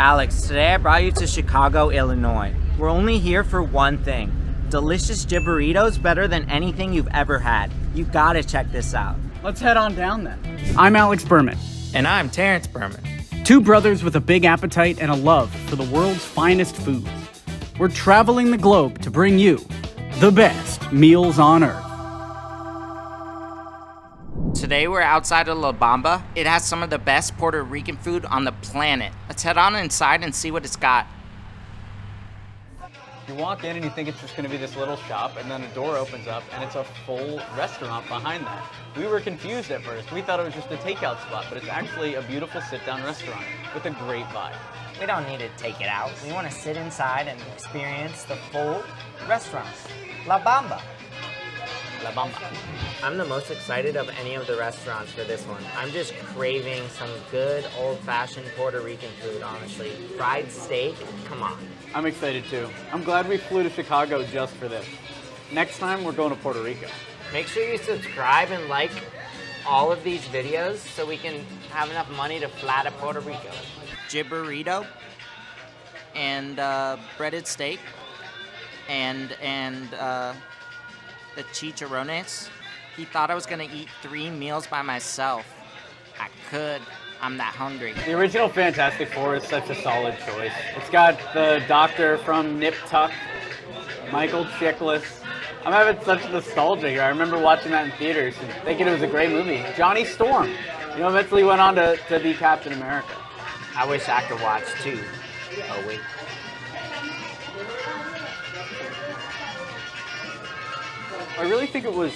Alex, today I brought you to Chicago, Illinois. We're only here for one thing. Delicious Jibaritos better than anything you've ever had. You gotta check this out. Let's head on down then. I'm Alex Berman. And I'm Terrance Berman. Two brothers with a big appetite and a love for the world's finest foods. We're traveling the globe to bring you the best meals on earth. Today we're outside of La Bamba. It has some of the best Puerto Rican food on the planet. Let's head on inside and see what it's got. You walk in and you think it's just going to be this little shop, and then a door opens up and it's a full restaurant behind that. We were confused at first. We thought it was just a takeout spot, but it's actually a beautiful sit-down restaurant with a great vibe. We don't need to take it out. We want to sit inside and experience the full restaurant. La Bamba. La Bamba. I'm the most excited of any of the restaurants for this one. I'm just craving some good old-fashioned Puerto Rican food, honestly. Fried steak, come on. I'm excited too. I'm glad we flew to Chicago just for this. Next time, we're going to Puerto Rico. Make sure you subscribe and like all of these videos so we can have enough money to fly to Puerto Rico. Jib Burrito and breaded steak and the chicharrones. He thought I was gonna eat 3 meals by myself. I could. I'm that hungry. The original Fantastic Four is such a solid choice. It's got the doctor from Nip Tuck, Michael Chiklis. I'm having such nostalgia here. I remember watching that in theaters and thinking it was a great movie. Johnny Storm, eventually went on to be Captain America. I wish I could watch 2. Oh wait. I really think it was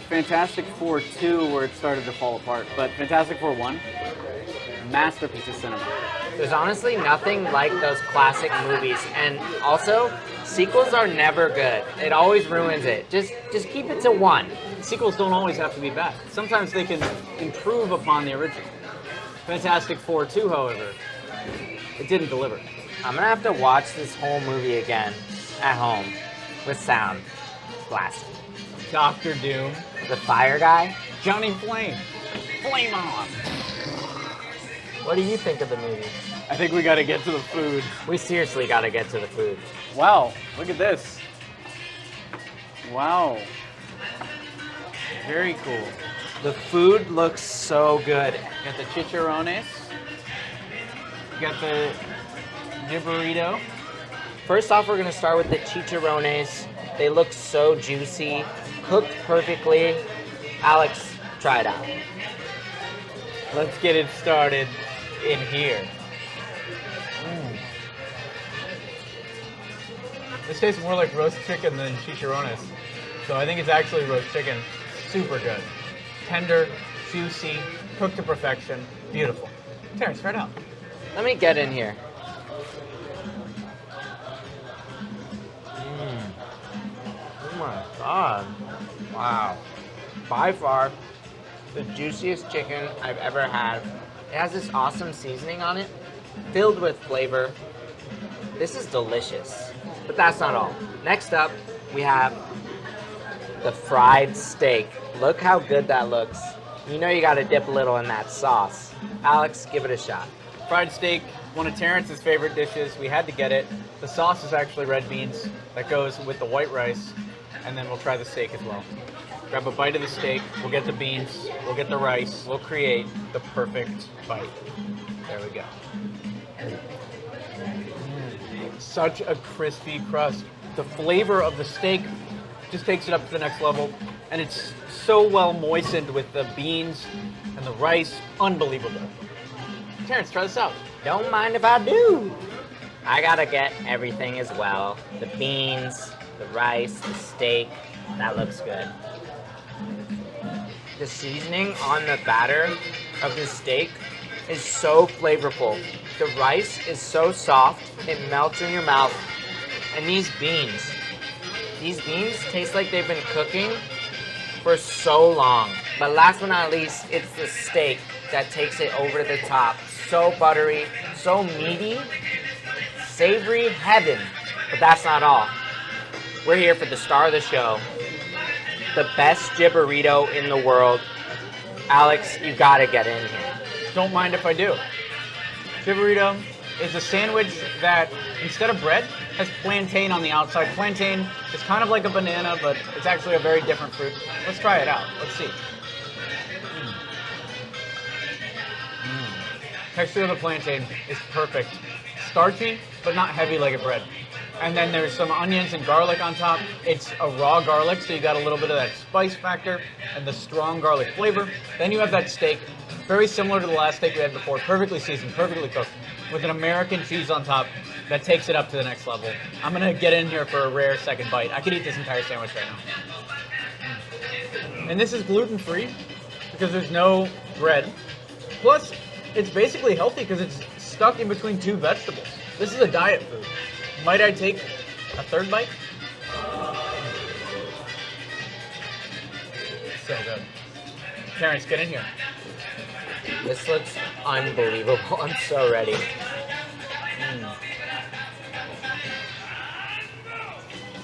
Fantastic Four 2 where it started to fall apart, but Fantastic Four 1, masterpiece of cinema. There's honestly nothing like those classic movies, and also, sequels are never good. It always ruins it. Just keep it to 1. Sequels don't always have to be bad. Sometimes they can improve upon the original. Fantastic Four 2, however, it didn't deliver. I'm gonna have to watch this whole movie again at home with sound blasting. Dr. Doom. The fire guy? Johnny Flame. Flame on! What do you think of the movie? I think we gotta get to the food. We seriously gotta get to the food. Wow, look at this. Wow. Very cool. The food looks so good. You got the chicharrones. You got the Jibarito. First off, we're gonna start with the chicharrones. They look so juicy, cooked perfectly. Alex, try it out. Let's get it started in here. This tastes more like roast chicken than chicharrones. So I think it's actually roast chicken. Super good. Tender, juicy, cooked to perfection. Beautiful. Terrance, try it out. Let me get in here. Oh my God. Wow. By far, the juiciest chicken I've ever had. It has this awesome seasoning on it, filled with flavor. This is delicious. But that's not all. Next up, we have the fried steak. Look how good that looks. You know you gotta dip a little in that sauce. Alex, give it a shot. Fried steak, one of Terrance's favorite dishes. We had to get it. The sauce is actually red beans that goes with the white rice, and then we'll try the steak as well. Grab a bite of the steak, we'll get the beans, we'll get the rice, we'll create the perfect bite. There we go. Such a crispy crust. The flavor of the steak just takes it up to the next level, and it's so well moistened with the beans and the rice. Unbelievable. Terrance, try this out. Don't mind if I do. I gotta get everything as well. The beans, the rice, the steak. That looks good. The seasoning on the batter of the steak is so flavorful. The rice is so soft, it melts in your mouth. And these beans taste like they've been cooking for so long. But last but not least, it's the steak that takes it over the top. So buttery, so meaty, savory heaven. But that's not all. We're here for the star of the show, the best Jibarito in the world. Alex, you gotta get in here. Don't mind if I do. Jibarito, is a sandwich that, instead of bread, has plantain on the outside. Plantain is kind of like a banana, but it's actually a very different fruit. Let's try it out. Let's see. Texture of the plantain is perfect. Starchy, but not heavy like a bread. And then there's some onions and garlic on top. It's a raw garlic, so you got a little bit of that spice factor and the strong garlic flavor. Then you have that steak, very similar to the last steak we had before, perfectly seasoned, perfectly cooked, with an American cheese on top that takes it up to the next level. I'm gonna get in here for a rare second bite. I could eat this entire sandwich right now. And this is gluten-free because there's no bread. Plus, it's basically healthy because it's stuck in between two vegetables. This is a diet food. Might I take a third bite? So good. Terrance, get in here. This looks unbelievable. I'm so ready.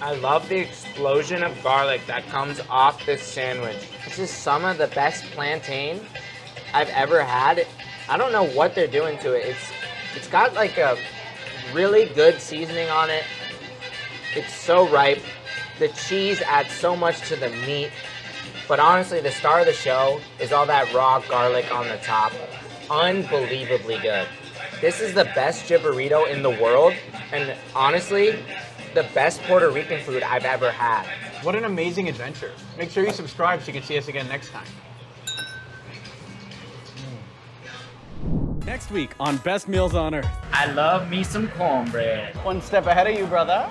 I love the explosion of garlic that comes off this sandwich. This is some of the best plantain I've ever had. I don't know what they're doing to it. It's got like a really good seasoning on it. It's so ripe. The cheese adds so much to the meat. But honestly, the star of the show is all that raw garlic on the top. Unbelievably good. This is the best Jibbarito in the world, and honestly, the best Puerto Rican food I've ever had. What an amazing adventure. Make sure you subscribe so you can see us again next time. Next week on Best Meals on Earth. I love me some cornbread. One step ahead of you, brother.